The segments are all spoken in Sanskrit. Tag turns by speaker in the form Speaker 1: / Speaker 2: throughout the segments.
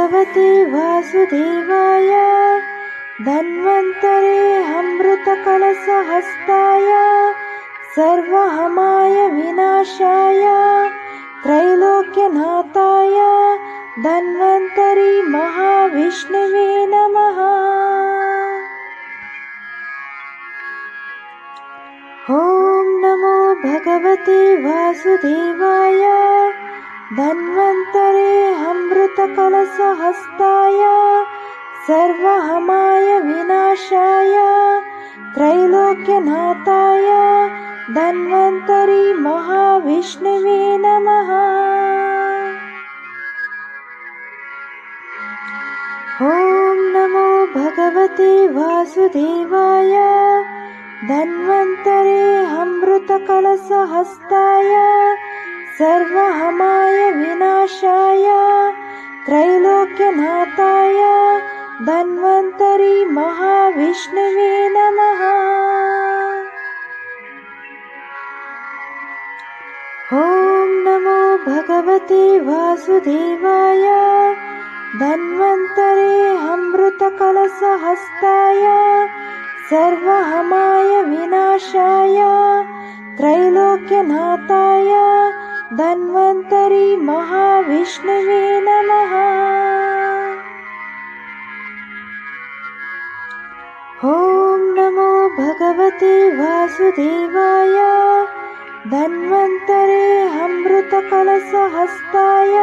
Speaker 1: भगवते वासुदेवाय धन्वन्तरे अमृतकलशहस्ताय सर्वहमाय विनाशाय त्रैलोक्यनाथाय धन्वन्तरी महाविष्णवे नमः। ॐ नमो भगवते वासुदेवाय धन्वन्तरे अमृतकलशहस्ताय सर्वहमाय विनाशाय त्रैलोक्यनाथाय धन्वन्तरी महाविष्णवे नमः। ॐ नमो भगवते वासुदेवाय धन्वन्तरे अमृतकलशहस्ताय सर्वहमाय विनाशाय त्रैलोक्यनाथाय धन्वन्तरी महाविष्णवे नमः। ॐ नमो भगवते वासुदेवाय धन्वन्तरे अमृतकलशहस्ताय सर्वहमाय विनाशाय त्रैलोक्यनाथाय धन्वन्तरी महाविष्णवे नमः। ॐ नमो भगवते वासुदेवाय धन्वन्तरे अमृतकलशहस्ताय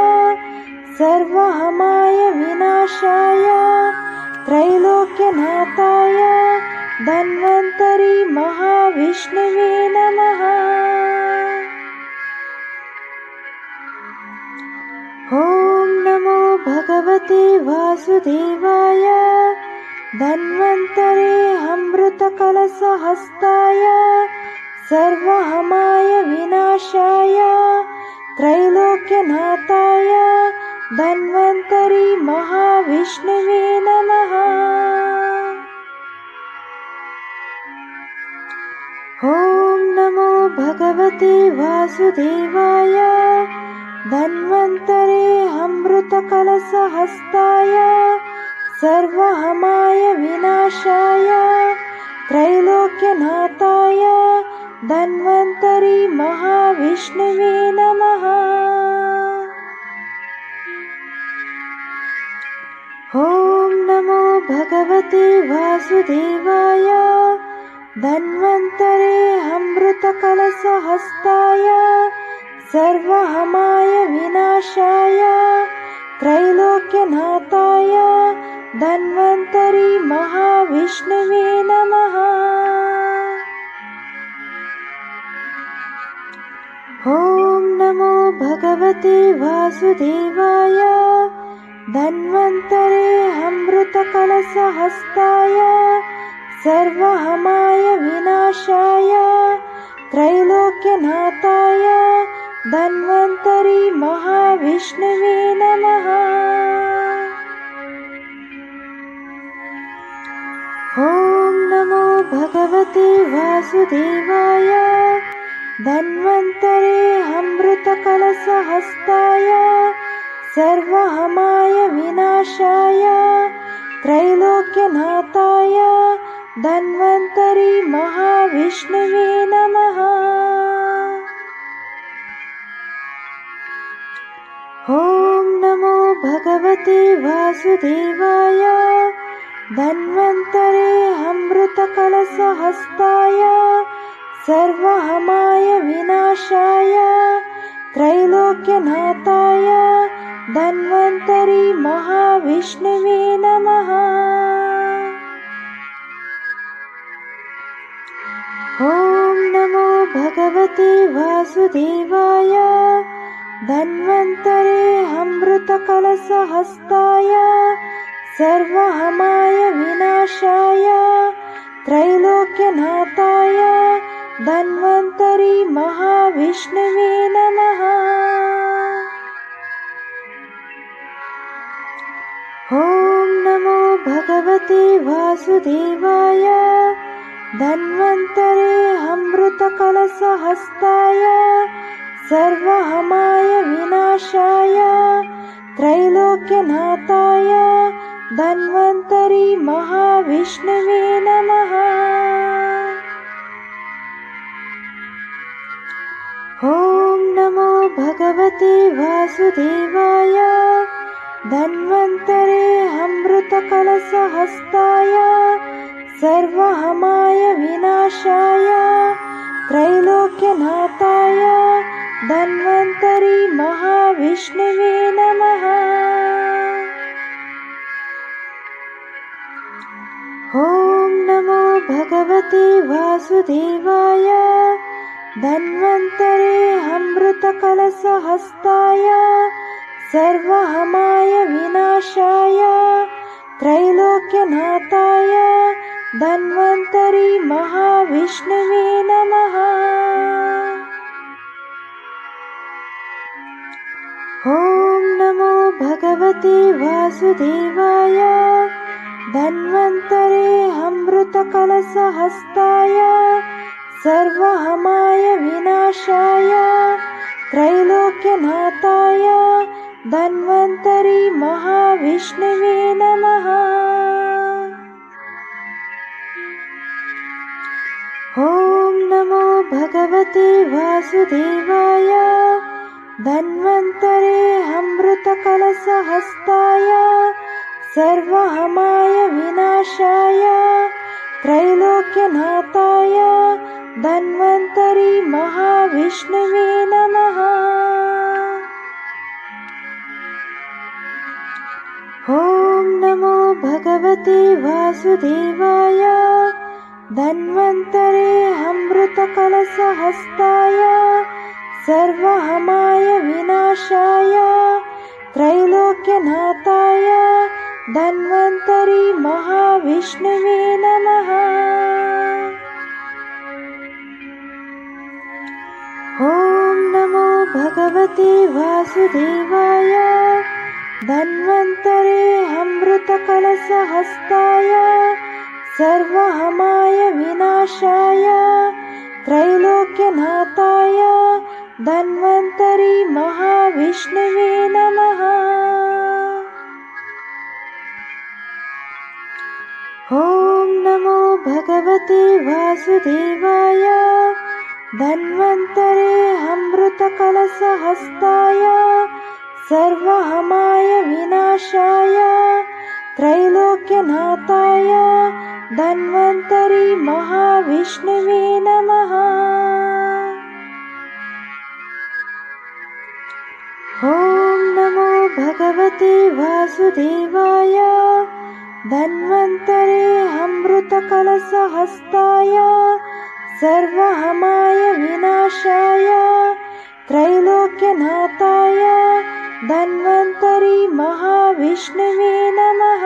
Speaker 1: सर्वहमाय विनाशाय त्रैलोक्यनाथाय धन्वन्तरी महाविष्णवे नमः। ॐ नमो भगवते वासुदेवाय धन्वन्तरे अमृतकलशहस्ताय सर्वहमाय विनाशाय त्रैलोक्यनाथाय धन्वन्तरी महाविष्णवे नमः। ॐ नमो भगवते वासुदेवाय धन्वन्तरे अमृतकलशहस्ताय सर्वहमाय विनाशाय त्रैलोक्यनाथाय धन्वन्तरी महाविष्णवे नमः। ॐ नमो भगवते वासुदेवाय धन्वन्तरे अमृतकलशहस्ताय सर्वहमाय विनाशाय त्रैलोक्यनाथाय धन्वन्तरी महाविष्णवे नमः। ॐ नमो भगवते वासुदेवाय धन्वन्तरे अमृतकलशहस्ताय सर्वहमाय विनाशाय त्रैलोक्यनाथाय धन्वन्तरी महाविष्णवे नमः। ॐ नमो भगवते वासुदेवाय धन्वन्तरे अमृतकलशहस्ताय सर्वहमाय विनाशाय त्रैलोक्यनाथाय धन्वन्तरी महाविष्णवे नमः। ॐ नमो भगवते वासुदेवाय धन्वन्तरे अमृतकलशहस्ताय सर्वहमाय विनाशाय त्रैलोक्यनाथाय धन्वन्तरी महाविष्णवे नमः। ॐ नमो भगवते वासुदेवाय धन्वन्तरे अमृतकलशहस्ताय सर्वहमाय विनाशाय त्रैलोक्यनाथाय धन्वन्तरी महाविष्णवे नमः। ॐ नमो भगवते वासुदेवाय धन्वन्तरे अमृतकलशहस्ताय सर्वहमाय विनाशाय त्रैलोक्यनाथाय धन्वन्तरि महाविष्णवे नमः। ॐ नमो भगवते वासुदेवाय धन्वन्तरे अमृतकलशहस्ताय सर्वहमाय विनाशाय त्रैलोक्यनाथाय धन्वन्तरि महाविष्णवे नमः। ॐ नमो भगवते वासुदेवाय धन्वन्तरे अमृतकलशहस्ताय सर्वहमाय विनाशाय त्रैलोक्यनाथाय धन्वन्तरि महाविष्णवे नमः। ॐ नमो भगवते वासुदेवाय धन्वन्तरे अमृतकलशहस्ताय सर्वहमाय विनाशाय त्रैलोक्यनाथाय धन्वन्तरि महाविष्णवे नमः। ॐ नमो भगवते वासुदेवाय धन्वन्तरे अमृतकलशहस्ताय सर्वहमाय विनाशाय त्रैलोक्यनाथाय धन्वन्तरि महाविष्णवे नमः। ॐ नमो भगवते वासुदेवाय धन्वन्तरे अमृतकलशहस्ताय सर्वहमाय विनाशाय त्रैलोक्यनाथाय धन्वन्तरि महाविष्णवे नमः। ॐ नमो भगवते वासुदेवाय धन्वन्तरे अमृतकलशहस्ताय सर्वहमाय विनाशाय त्रैलोक्यनाथाय धन्वन्तरि महाविष्णवे नमः। ॐ नमो भगवते वासुदेवाय धन्वन्तरे अमृतकलशहस्ताय सर्वहमाय विनाशाय त्रैलोक्यनाथाय धन्वन्तरि महाविष्णवे नमः। ॐ नमो भगवते वासुदेवाय धन्वन्तरे अमृतकलशहस्ताय सर्वहमाय विनाशाय त्रैलोक्यनाथाय धन्वन्तरि महाविष्णवे नमः।